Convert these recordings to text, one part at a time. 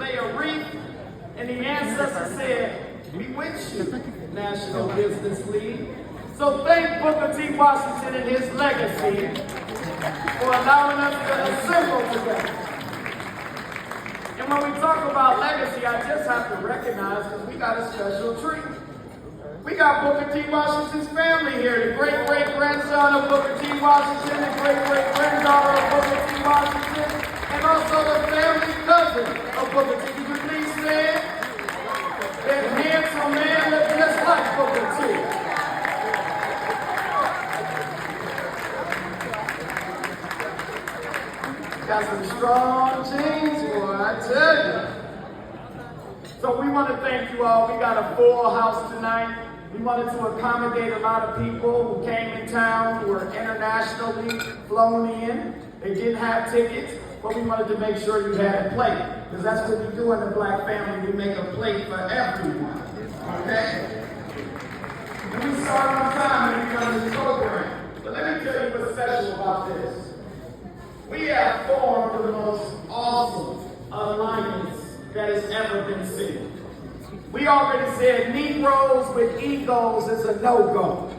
lay a wreath, and the ancestor said, "We with you, National Business League." So thank Booker T. Washington and his legacy for allowing us to assemble together. And when we talk about legacy, I just have to recognize that we got a special treat. We got Booker T. Washington's family here, the great-great-grandson of Booker T. Washington, the great-great-granddaughter of Booker T. Washington, and also the family cousin of Booker T. Could you please say that handsome man looks just like Booker T. Got some strong genes, boy, I tell you. So we want to thank you all. We got a full house tonight. We wanted to accommodate a lot of people who came in town, who were internationally flown in. They didn't have tickets, but we wanted to make sure you had a plate. Because that's what we do in the Black family. We make a plate for everyone. Okay? And we start on time when we run this program. But let me tell you what's special about this. We have formed the most awesome alliance that has ever been seen. We already said Negroes with egos is a no-go.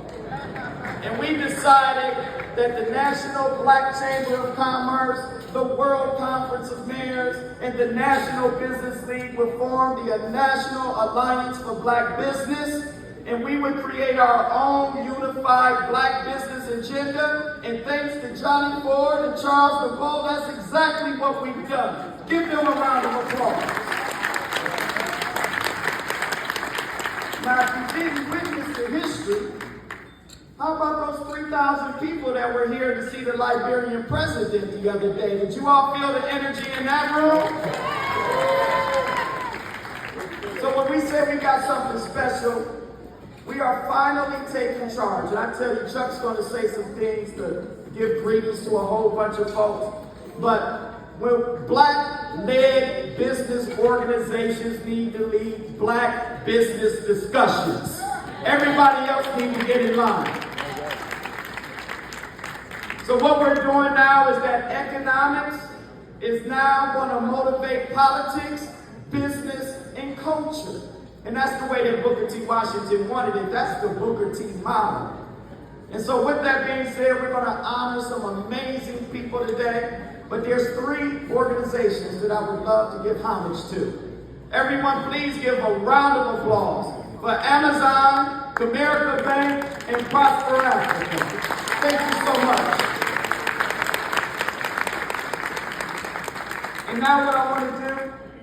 And we decided that the National Black Chamber of Commerce, the World Conference of Mayors, and the National Business League would form the National Alliance for Black Business, and we would create our own unified black business agenda. And thanks to Johnny Ford and Charles DeVoe, that's exactly what we've done. Give them a round of applause. Now, if you didn't witness the history, how about those 3,000 people that were here to see the Liberian president the other day? Did you all feel the energy in that room? So when we say we got something special, we are finally taking charge. And I tell you, Chuck's going to say some things to give greetings to a whole bunch of folks. But when black-led business organizations need to lead black business discussions, everybody else needs to get in line. So what we're doing now is that economics is now going to motivate politics, business, and culture. And that's the way that Booker T. Washington wanted it. That's the Booker T. model. And so with that being said, we're going to honor some amazing people today. But there's 3 organizations that I would love to give homage to. Everyone, please give a round of applause for Amazon, Comerica Bank, and Prosper Africa. Thank you so much. And now what I want to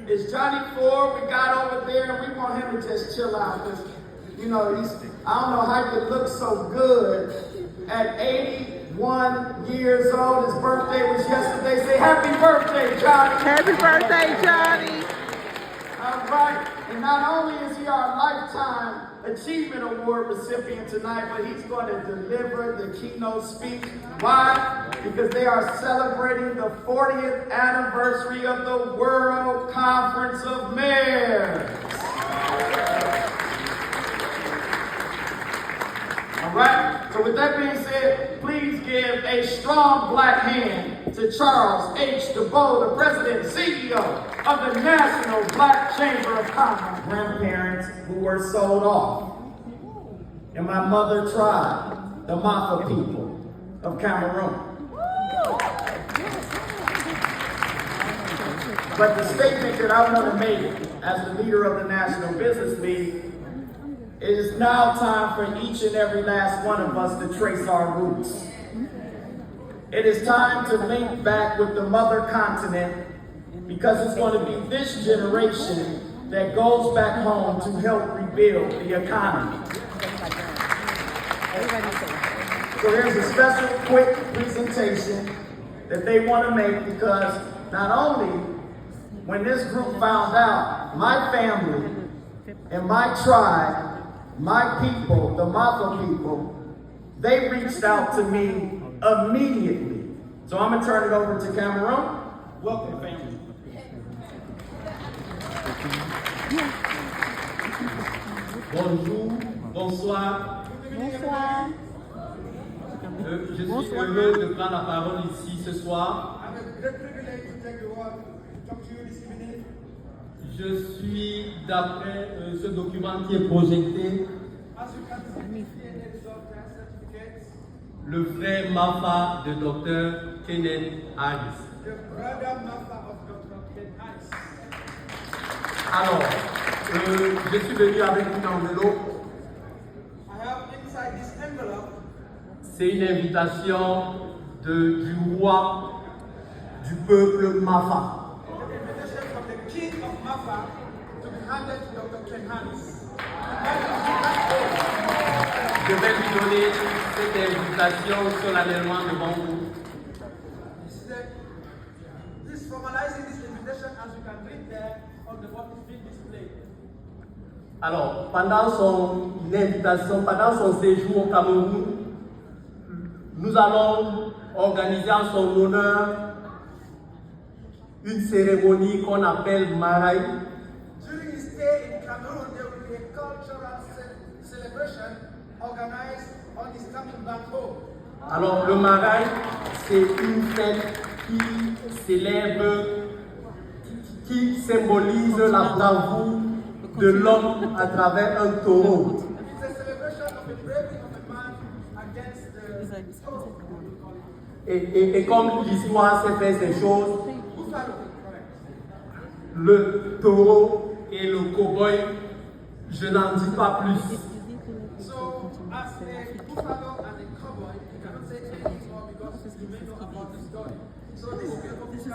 do is Johnny Ford, we got over there, and we want him to just chill out. Because, you know, I don't know how you look so good at 81 years old. His birthday was yesterday. Say happy birthday, Johnny. Happy birthday, Johnny. All right. And not only is he our Lifetime Achievement Award recipient tonight, but he's going to deliver the keynote speech. Why? Because they are celebrating the 40th anniversary of the World Conference of Mayors. All right? So with that being said, please give a strong black hand to Charles H. DeVoe, the President and CEO of the National Black Chamber of Commerce. Grandparents who were sold off. And my mother tribe, the Mafa people of Cameroon. But the statement that I want to make as the leader of the National Business League, it is now time for each and every last one of us to trace our roots. It is time to link back with the mother continent, because it's going to be this generation that goes back home to help rebuild the economy. So there's a special quick presentation that they want to make, because not only when this group found out, my family and my tribe, my people, the Mafa people, they reached out to me immediately. So I'm going to turn it over to Cameroon. Welcome, family. Bonjour, bonsoir. Bonsoir. Je suis heureux de prendre la parole ici ce soir. Je suis, d'après ce document qui est projeté, As you can see here in the result certificates, le frère Mafa de Dr. Kenneth Harris. the brother Mafa of Dr. Ken Harris. Alors, je suis venu avec une enveloppe. I have inside this envelope C'est une invitation du roi du peuple Mafa. an invitation from the king of Mafa to be handed to Dr. Ken Harris. Je vais lui donner cette invitation solennellement devant vous. This formalizing this invitation as you can read there on the what is being displayed. Alors, pendant son invitation, pendant son séjour au Cameroun, nous allons organiser en son honneur une cérémonie qu'on appelle Maraï. During his stay in Cameroon, there will be a cultural celebration organized on his coming back home. Alors, le Maraï, c'est une fête qui célèbre, qui symbolise la bravoure de l'homme à travers un taureau. It's a celebration of the bravery of a man against the foe. Et comme l'histoire sait faire ces choses, Buffalo, correct. le taureau et le cow-boy, je n'en dis pas plus. So, as a buffalo and a cowboy, you cannot say anything more because you may know about the story. So, this is the official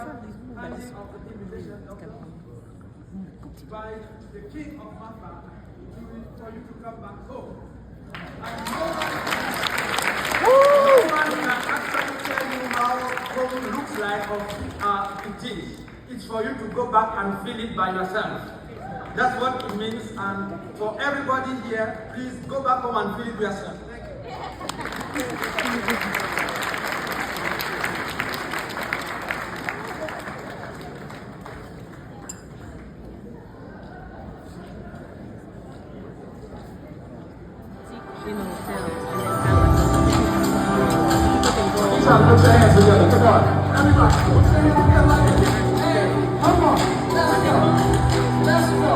handing of the invitation by the king of Mafa for you to come back home. And no one can actually tell you how home looks like or it is. It's for you to go back and feel it by yourself. That's what it means, and for everybody here, please go back home and feel it yourself. Put your hands together. Come on. Everybody, put your hands together like this. Hey, come on. Let's go. Let's go.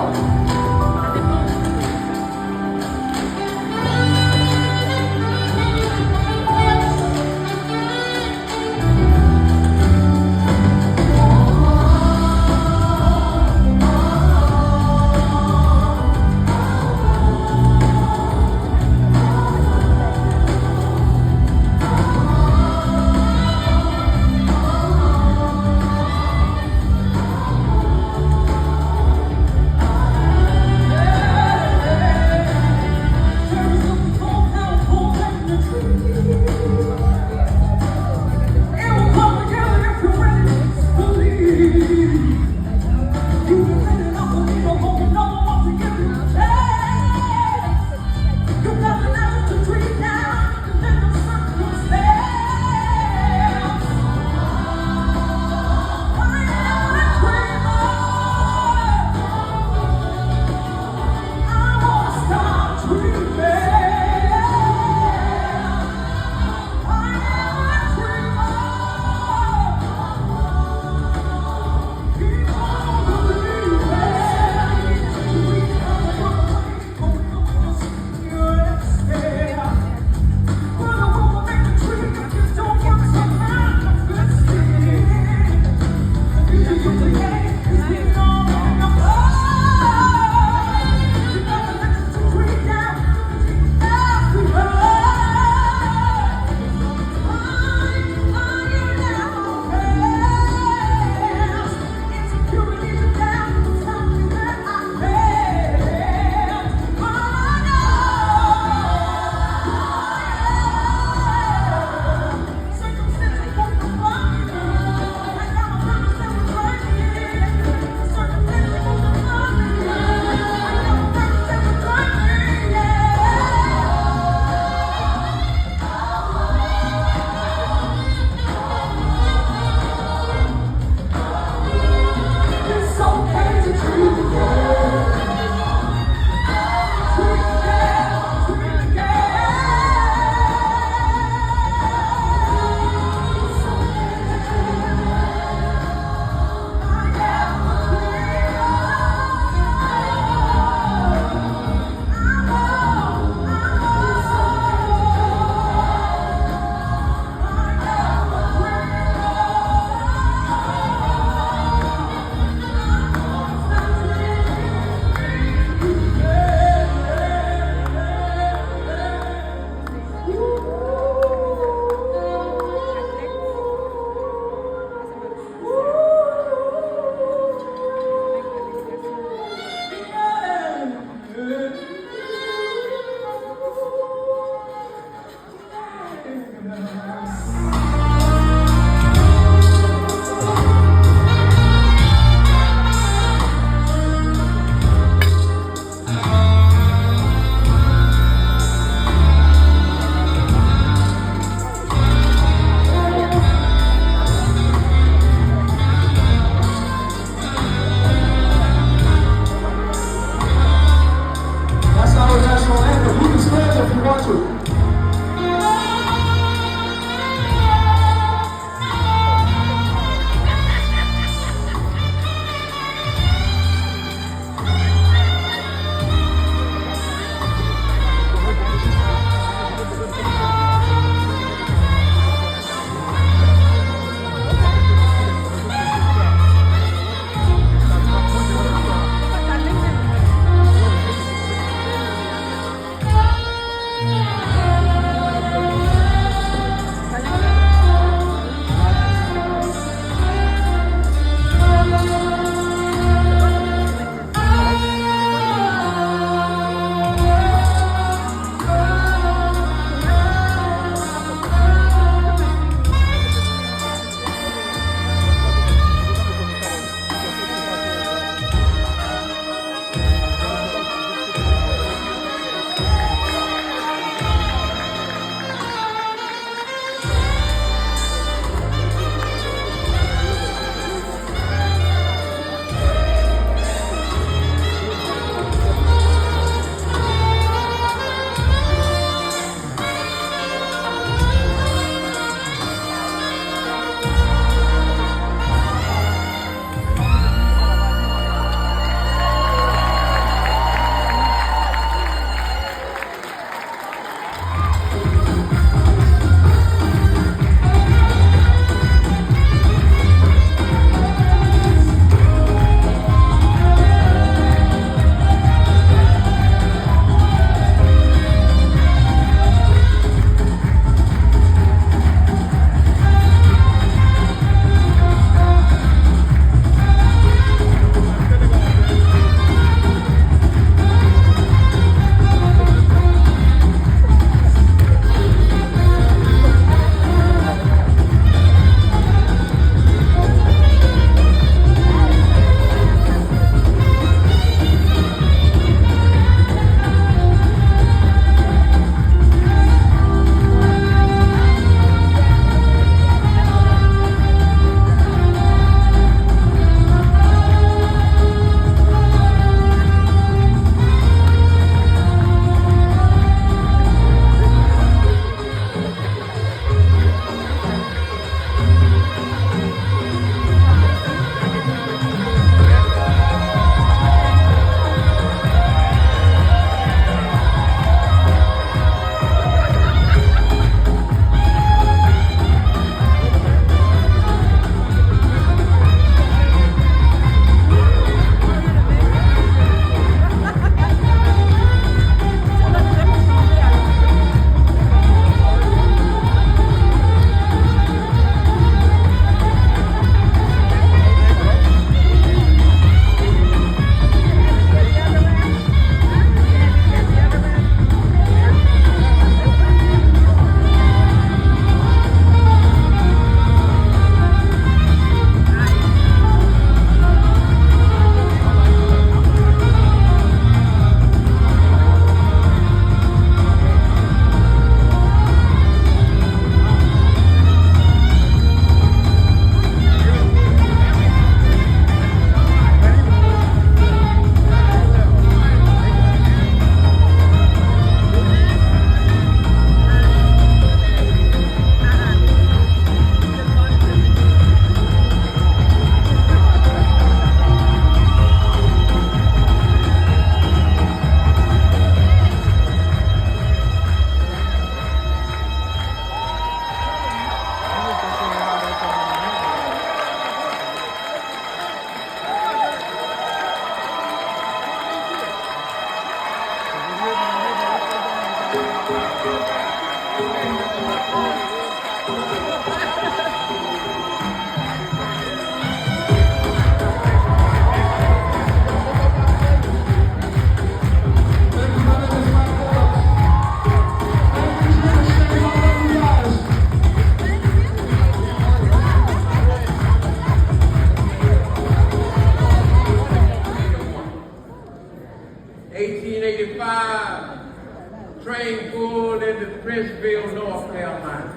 Train pulled into Princeville, North Carolina.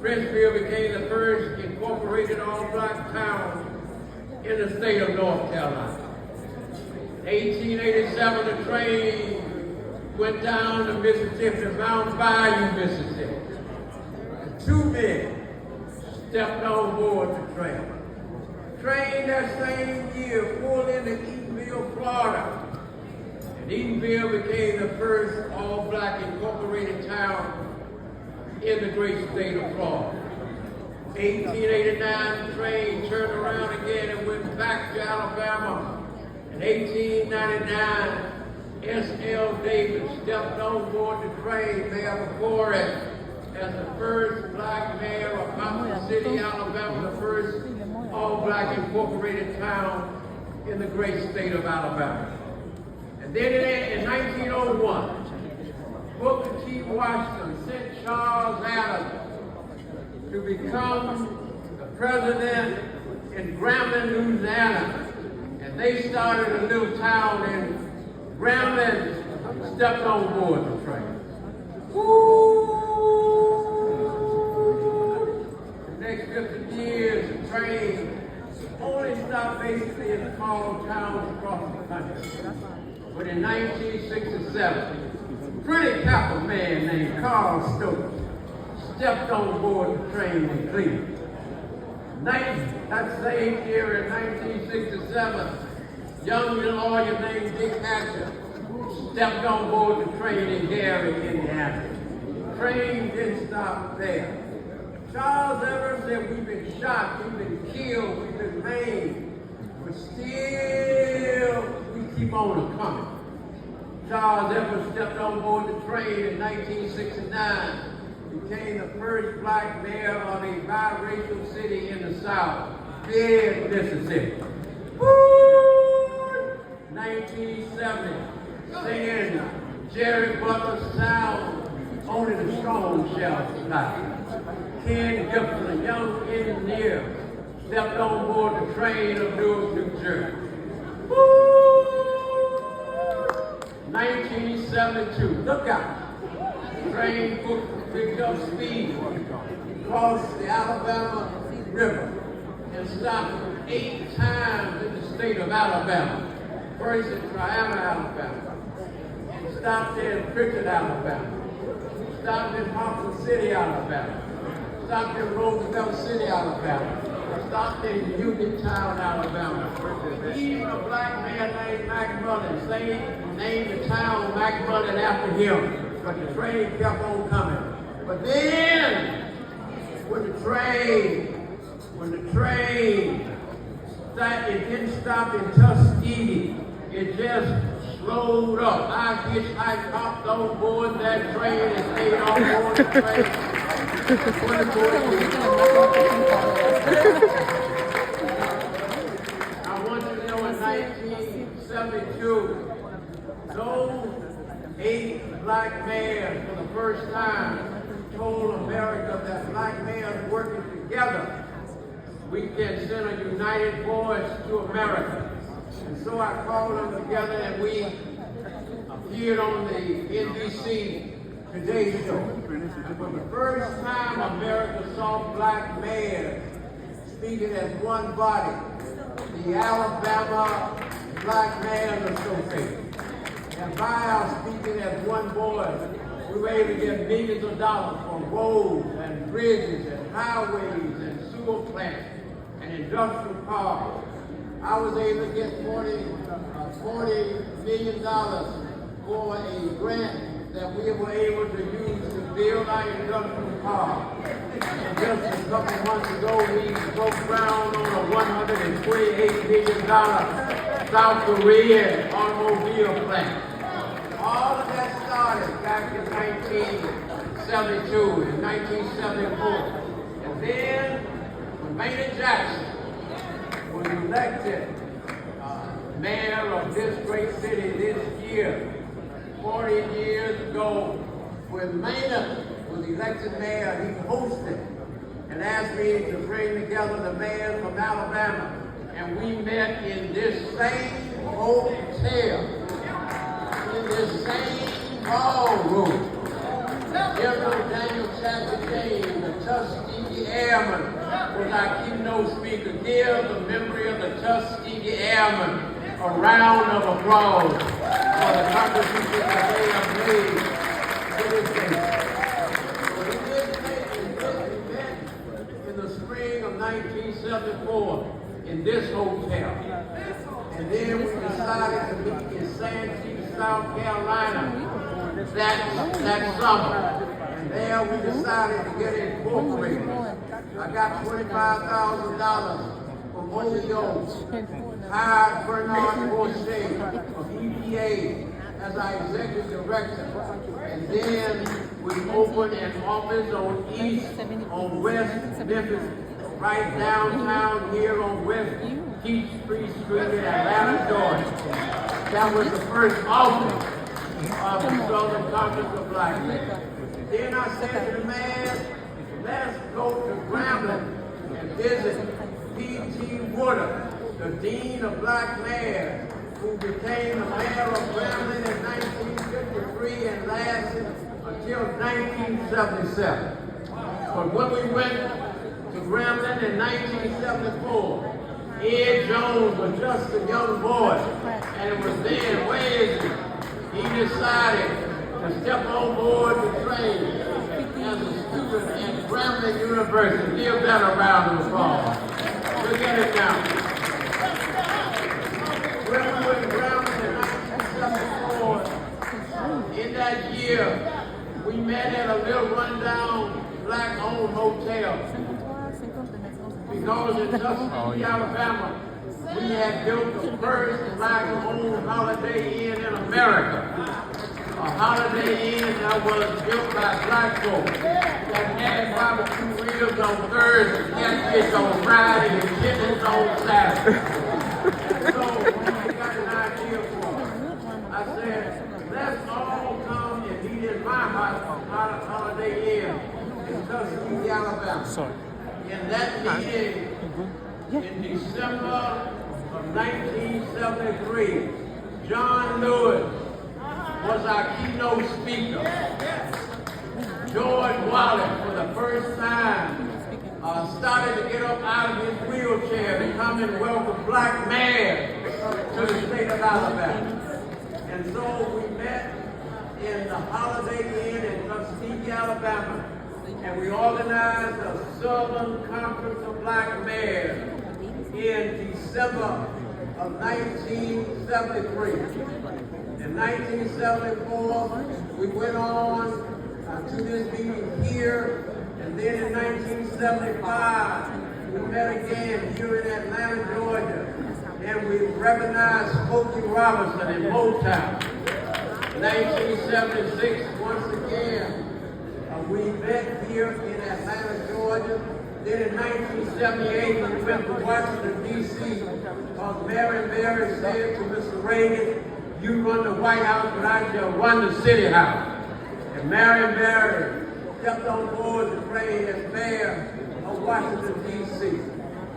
Princeville became the first incorporated all-black town in the state of North Carolina. 1887, the train went down to Mississippi, Mount Bayou, Mississippi. And 2 men stepped on board the train. Train that same year pulled into Eatonville, Florida. And Eatonville became the first all-black incorporated town in the great state of Florida. 1889, the train turned around again and went back to Alabama. In 1899, S.L. Davis stepped on board the train, Mayor McCory, as the first black mayor of Mountain City, Alabama, the first all-black incorporated town in the great state of Alabama. And then in 1901, Booker T. Washington sent Charles Adams to become the president in Grambling, Louisiana. And they started a little town in Grambling, stepped on board the train. Woo! The next 50 years, the train only stopped basically in small towns across the country. But in 1967, a pretty capital man named Carl Stokes stepped on board the train in Cleveland. That same year in 1967, young lawyer named Dick Hatcher stepped on board the train in Gary, Indiana. The train didn't stop there. Charles Evans said, we've been shot, we've been killed, we've been maimed, but still we keep on coming. Charles Evans stepped on board the train in 1969, became the first black mayor of a biracial city in the South, Bed, Mississippi. Woo! 1970, singing Jerry Butler's Sound, only the strong shall survive. Ken Gibson, a young engineer, stepped on board the train of Newark, New Jersey. Woo! 1972, look out. The train picked up speed, crossed the Alabama River, and stopped 8 times in the state of Alabama. First in Triana, Alabama. And stopped in Pritchard, Alabama. Stopped in Houston City, Alabama. Stopped in Roosevelt City, Alabama. Stopped in Uniontown, Alabama. Even a black man named McMullen, named the town McMullen after him. But the train kept on coming. But then, when the train, it didn't stop in Tuskegee. It just slowed up. I hopped on board that train and stayed on board the train. I want you to know in 1972, those 8 black mayors for the first time told America that black mayors working together, we can send a united voice to America. And so I called them together and we appeared on the NBC Today Show. And for the first time, America saw black mayors speaking as one body, the Alabama Black Mayors Association. And by our speaking as one voice, we were able to get millions of dollars for roads and bridges and highways and sewer plants and industrial parks. I was able to get $40 million for a grant that we were able to use to build our industrial park. And just a couple months ago, we broke ground on a $128 million South Korean automobile plant. All of that started back in 1972. 1972, in 1974. And then when Maynard Jackson was elected mayor of this great city this year, 40 years ago, when Maynard was elected mayor, he hosted and asked me to bring together the mayors from Alabama. And we met in this same hotel, in this same ballroom. General Daniel Chadwick James, the Tuskegee Airmen, was our keynote speaker. Give the memory of the Tuskegee Airmen a round of applause for the contribution that they have made to this nation. We met in the spring of 1974 in this hotel. And then we decided to meet in Santee, South Carolina that summer. And there we decided to get incorporated. I got $25,000 from OEO, hired Bernard Bourget of EPA as our executive director. And then we opened an office on West Memphis, right downtown here on West Peachtree Street in Atlanta, Georgia. That was the first office of the Southern Conference of Black Men. Then I said to the man, let's go to Grambling and visit P.T. Woodard, the Dean of Black Mayors, who became the mayor of Grambling in 1953 and lasted until 1977. But when we went to Grambling in 1974, Ed Jones was just a young boy, and it was then, where is he? He decided to step on board the train as a student at Grambling University. Give that a round of applause. Look at it now. When we were in Grambling in 1974, in that year, we met at a little rundown black-owned hotel. Because in Tuskegee, Alabama, we had built the first black-owned Holiday Inn in America. A Holiday Inn that was built by black folks that had barbecue ribs on Thursday, catfish on Friday, and chickens on Saturday. And so we got an idea for it. I said, let's all come and meet in my Holiday Inn in Tuskegee, Alabama. In that meeting, in December of 1973, John Lewis was our keynote speaker. George Wallace, for the first time, started to get up out of his wheelchair to come and welcome black mayors to the state of Alabama. And so we met in the Holiday Inn in Tuskegee, Alabama, and we organized a Southern Conference of Black Mayors in December of 1973. In 1974, we went on to this meeting here, and then in 1975, we met again here in Atlanta, Georgia, and we recognized Smokey Robinson in Motown. 1976, once again, we met here in Atlanta, Georgia. Then in 1978, we went to Washington, D.C., because Mary Berry said to Mr. Reagan, you run the White House, but I shall run the City House. And Mary Berry stepped on board the train as mayor of Washington, D.C.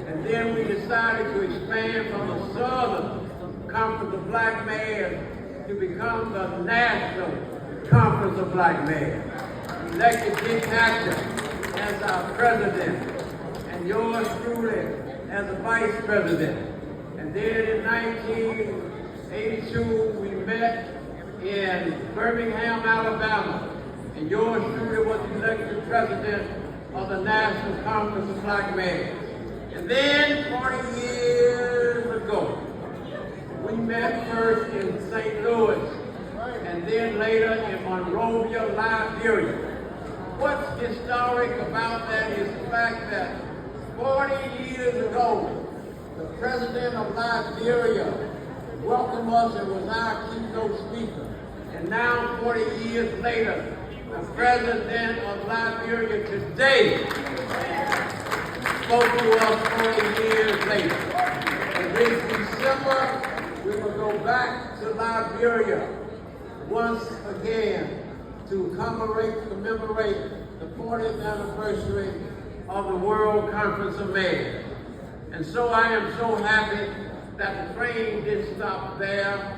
And then we decided to expand from the Southern Conference of Black Mayors to become the National Conference of Black Mayors. We elected Dick Hatcher as our president, and yours truly as the vice president. And then in 1982, we met in Birmingham, Alabama, and yours truly was elected president of the National Conference of Black Mayors. And then 40 years ago, we met first in St. Louis, and then later in Monrovia, Liberia. What's historic about that is the fact that 40 years ago, the president of Liberia welcomed us and was our keynote speaker. And now, 40 years later, the president of Liberia today, spoke to us 40 years later. And this December, we will go back to Liberia once again to commemorate the 40th anniversary of the World Conference of Mayors. And so I am so happy that the train didn't stop there.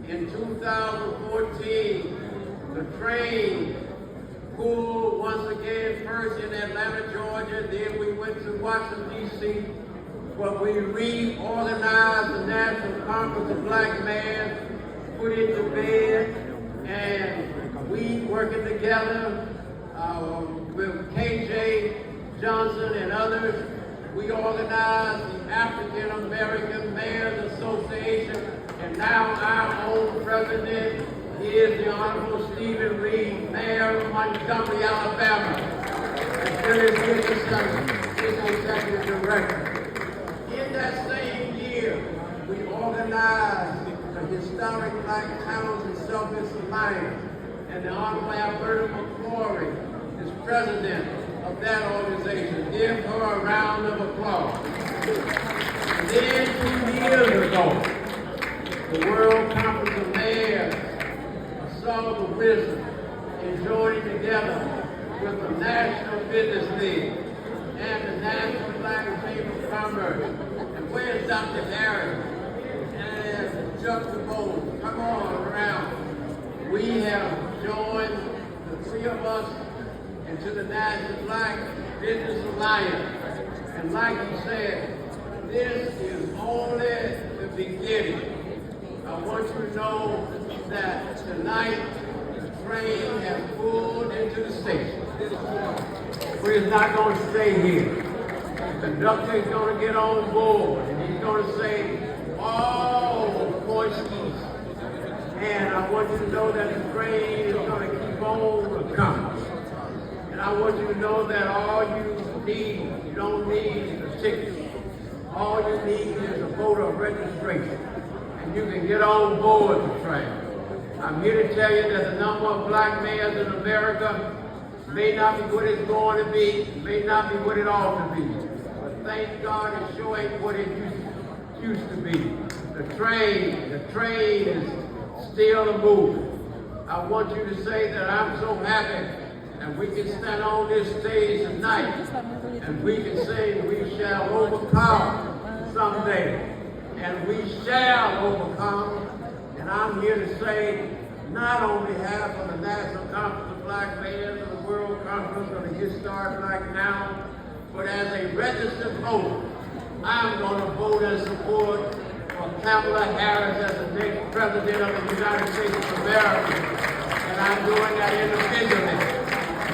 In 2014, the train pulled once again, first in Atlanta, Georgia, then we went to Washington, D.C., where we reorganized the National Conference of Black Mayors, put it to bed, and we working together with K.J. Johnson and others, we organized the African American Mayors Association, and now our own president is the Honorable Stephen Reed, Mayor of Montgomery, Alabama, and Phyllis Dickinson, his executive director. In that same year, we organized the Historic Black Towns and Selfish Alliance, and the Honorable Alberta McCrory is president of that organization. Give her a round of applause. And then 2 years ago, the World Conference of Mayors saw the wisdom in joining together with the National Business League and the National Black Chamber of Commerce. And where's Dr. Harris? And Chuck DeBose, come on around. We have joined, the three of us, into the National Black Business Alliance. And like he said, this is only the beginning. I want you to know that tonight the train has pulled into the station. We're not going to stay here. The conductor is going to get on board and he's going to say, "Oh, points east." And I want you to know that the train is going to keep on coming. And I want you to know that all you need, you don't need a ticket. All you need is a voter registration. And you can get on board the train. I'm here to tell you that the number of black mayors in America may not be what it's going to be, may not be what it ought to be. But thank God it sure ain't what it used to be. The train is still moving. I want you to say that I'm so happy and we can stand on this stage tonight and we can say we shall overcome someday. And we shall overcome. And I'm here to say, not on behalf of the National Conference of Black Mayors or the World Conference or the Historic Black Now, but as a registered voter, I'm going to vote and support for Kamala Harris as the next president of the United States of America. And I'm doing that individually,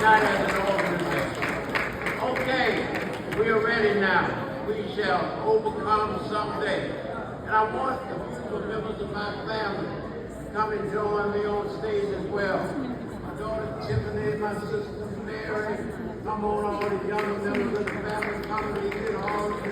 not as an organization. Okay, we are ready now. We shall overcome someday. And I want the beautiful members of my family to come and join me on stage as well. My daughter Tiffany, my sister Mary, come on, all the younger members of the family, come and get all of you.